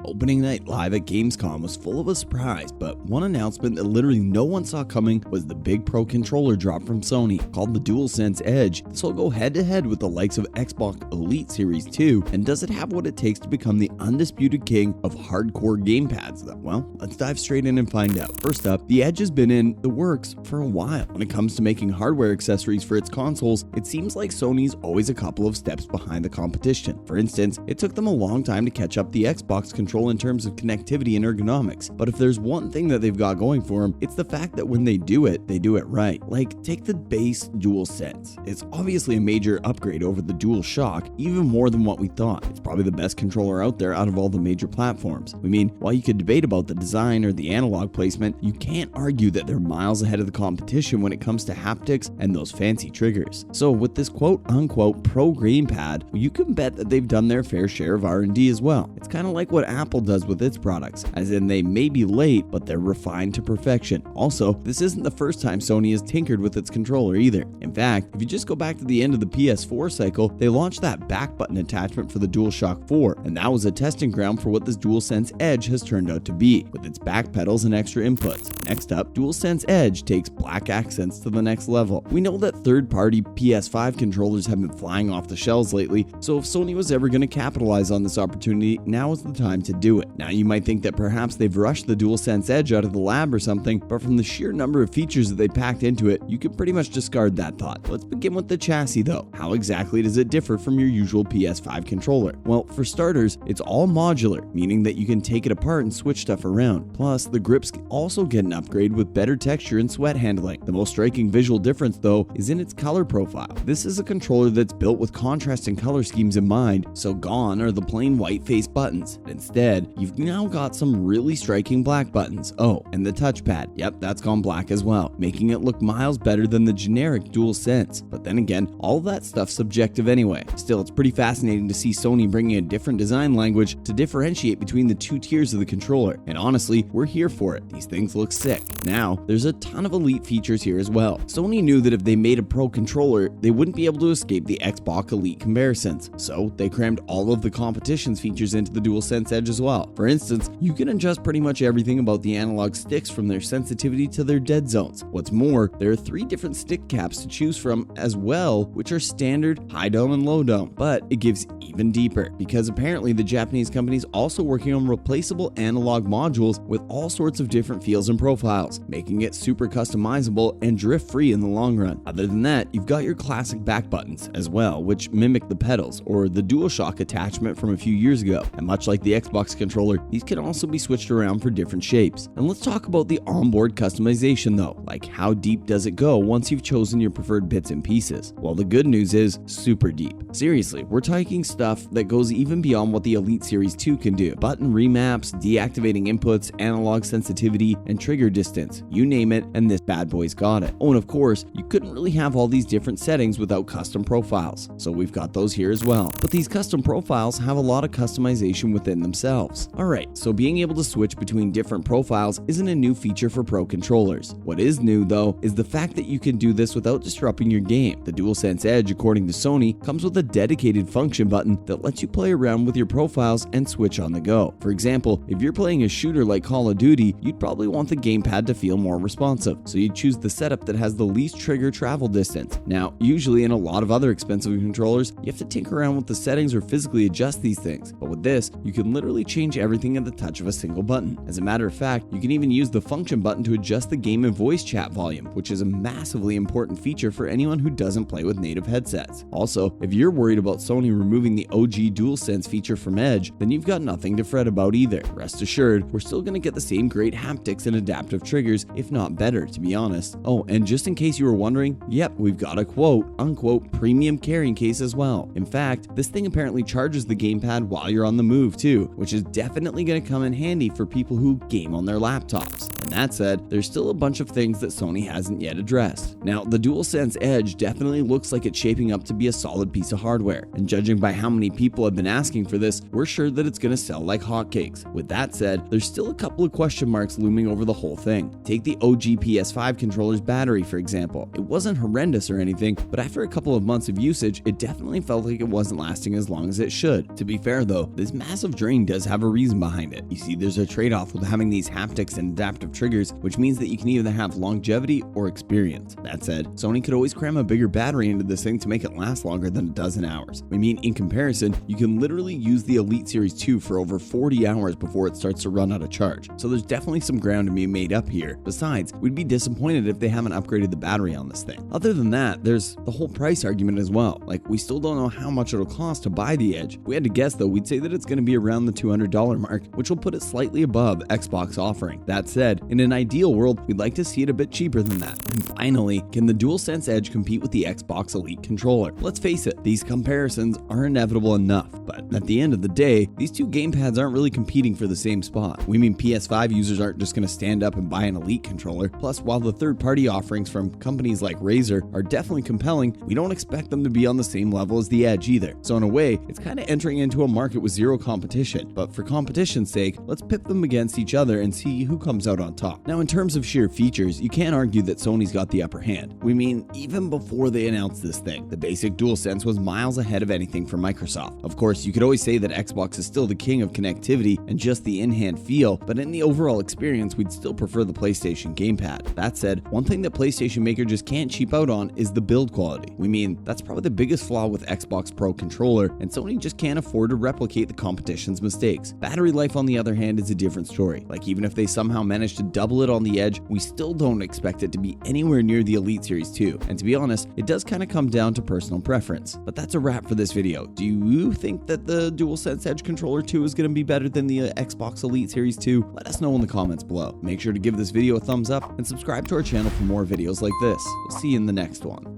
Opening night live at Gamescom was full of a surprise, but one announcement that literally no one saw coming was the big Pro controller drop from Sony called the DualSense Edge. This will go head to head with the likes of Xbox Elite Series 2, and does it have what it takes to become the undisputed king of hardcore gamepads? Well, let's dive straight in and find out. First up, the Edge has been in the works for a while. When it comes to making hardware accessories for its consoles, it seems like Sony's always a couple of steps behind the competition. For instance, it took them a long time to catch up the Xbox controller in terms of connectivity and ergonomics, but if there's one thing that they've got going for them, it's the fact that when they do it right. Like, take the base DualSense. It's obviously a major upgrade over the DualShock, even more than what we thought. It's probably the best controller out there out of all the major platforms. I mean, while you could debate about the design or the analog placement, you can't argue that they're miles ahead of the competition when it comes to haptics and those fancy triggers. So with this quote-unquote pro gamepad, you can bet that they've done their fair share of R&D as well. It's kind of like what Apple does with its products, as in they may be late, but they're refined to perfection. Also, this isn't the first time Sony has tinkered with its controller either. In fact, if you just go back to the end of the PS4 cycle, they launched that back button attachment for the DualShock 4, and that was a testing ground for what this DualSense Edge has turned out to be, with its back pedals and extra inputs. Next up, DualSense Edge takes black accents to the next level. We know that third-party PS5 controllers have been flying off the shelves lately, so if Sony was ever going to capitalize on this opportunity, now is the time to do it. Now you might think that perhaps they've rushed the DualSense Edge out of the lab or something, but from the sheer number of features that they packed into it, you can pretty much discard that thought. Let's begin with the chassis though. How exactly does it differ from your usual PS5 controller? Well, for starters, it's all modular, meaning that you can take it apart and switch stuff around. Plus, the grips also get an upgrade with better texture and sweat handling. The most striking visual difference though is in its color profile. This is a controller that's built with contrasting color schemes in mind, so gone are the plain white face buttons. Instead, you've now got some really striking black buttons. Oh, and the touchpad. Yep, that's gone black as well, making it look miles better than the generic DualSense. But then again, all of that stuff's subjective anyway. Still, it's pretty fascinating to see Sony bringing a different design language to differentiate between the two tiers of the controller. And honestly, we're here for it. These things look sick. Now, there's a ton of elite features here as well. Sony knew that if they made a pro controller, they wouldn't be able to escape the Xbox Elite comparisons. So they crammed all of the competition's features into the DualSense Edge as well. For instance, you can adjust pretty much everything about the analog sticks, from their sensitivity to their dead zones. What's more, there are 3 different stick caps to choose from as well, which are standard, high dome, and low dome. But it gives even deeper, because apparently the Japanese company's also working on replaceable analog modules with all sorts of different feels and profiles, making it super customizable and drift free in the long run. Other than that, you've got your classic back buttons as well, which mimic the pedals or the DualShock attachment from a few years ago. And much like the Xbox controller, these can also be switched around for different shapes. And let's talk about the onboard customization though. Like, how deep does it go once you've chosen your preferred bits and pieces? Well, the good news is super deep. Seriously, we're talking stuff that goes even beyond what the Elite Series 2 can do. Button remaps, deactivating inputs, analog sensitivity, and trigger distance. You name it, and this bad boy's got it. Oh, and of course, you couldn't really have all these different settings without custom profiles. So we've got those here as well. But these custom profiles have a lot of customization within themselves. Alright, so being able to switch between different profiles isn't a new feature for pro controllers. What is new though is the fact that you can do this without disrupting your game. The DualSense Edge, according to Sony, comes with a dedicated function button that lets you play around with your profiles and switch on the go. For example, if you're playing a shooter like Call of Duty, you'd probably want the gamepad to feel more responsive, so you'd choose the setup that has the least trigger travel distance. Now, usually in a lot of other expensive controllers, you have to tinker around with the settings or physically adjust these things, but with this, you can literally change everything at the touch of a single button. As a matter of fact, you can even use the function button to adjust the game and voice chat volume, which is a massively important feature for anyone who doesn't play with native headsets. Also, if you're worried about Sony removing the OG DualSense feature from Edge, then you've got nothing to fret about either. Rest assured, we're still going to get the same great haptics and adaptive triggers, if not better, to be honest. Oh, and just in case you were wondering, yep, we've got a quote-unquote premium carrying case as well. In fact, this thing apparently charges the gamepad while you're on the move too, which is definitely going to come in handy for people who game on their laptops. And that said, there's still a bunch of things that Sony hasn't yet addressed. Now, the DualSense Edge definitely looks like it's shaping up to be a solid piece of hardware, and judging by how many people have been asking for this, we're sure that it's going to sell like hotcakes. With that said, there's still a couple of question marks looming over the whole thing. Take the OG PS5 controller's battery, for example. It wasn't horrendous or anything, but after a couple of months of usage, it definitely felt like it wasn't lasting as long as it should. To be fair though, this massive drain does have a reason behind it. You see, there's a trade-off with having these haptics and adaptive triggers, which means that you can either have longevity or experience. That said, Sony could always cram a bigger battery into this thing to make it last longer than it does in hours. I mean, in comparison, you can literally use the Elite Series 2 for over 40 hours before it starts to run out of charge. So there's definitely some ground to be made up here. Besides, we'd be disappointed if they haven't upgraded the battery on this thing. Other than that, there's the whole price argument as well. Like, we still don't know how much it'll cost to buy the Edge. If we had to guess though, we'd say that it's going to be around the $200 mark, which will put it slightly above Xbox offering. That said, in an ideal world, we'd like to see it a bit cheaper than that. And finally, can the DualSense Edge compete with the Xbox Elite controller? Let's face it, these comparisons are inevitable enough, but at the end of the day, these two gamepads aren't really competing for the same spot. We mean PS5 users aren't just going to stand up and buy an Elite controller. Plus, while the third-party offerings from companies like Razer are definitely compelling, we don't expect them to be on the same level as the Edge either. So in a way, it's kind of entering into a market with zero competition, but for competition's sake, let's pit them against each other and see who comes out on top. Now, in terms of sheer features, you can't argue that Sony's got the upper hand. We mean, even before they announced this thing, the basic DualSense was miles ahead of anything from Microsoft. Of course, you could always say that Xbox is still the king of connectivity and just the in-hand feel, but in the overall experience, we'd still prefer the PlayStation gamepad. That said, one thing that PlayStation Maker just can't cheap out on is the build quality. We mean, that's probably the biggest flaw with Xbox Pro controller, and Sony just can't afford to replicate the competition's mistakes. Battery life, on the other hand, is a different story. Like, even if they somehow manage to double it on the Edge, we still don't expect it to be anywhere near the Elite Series 2. And to be honest, it does kind of come down to personal preference. But that's a wrap for this video. Do you think that the DualSense Edge controller 2 is going to be better than the Xbox Elite Series 2? Let us know in the comments below. Make sure to give this video a thumbs up and subscribe to our channel for more videos like this. We'll see you in the next one.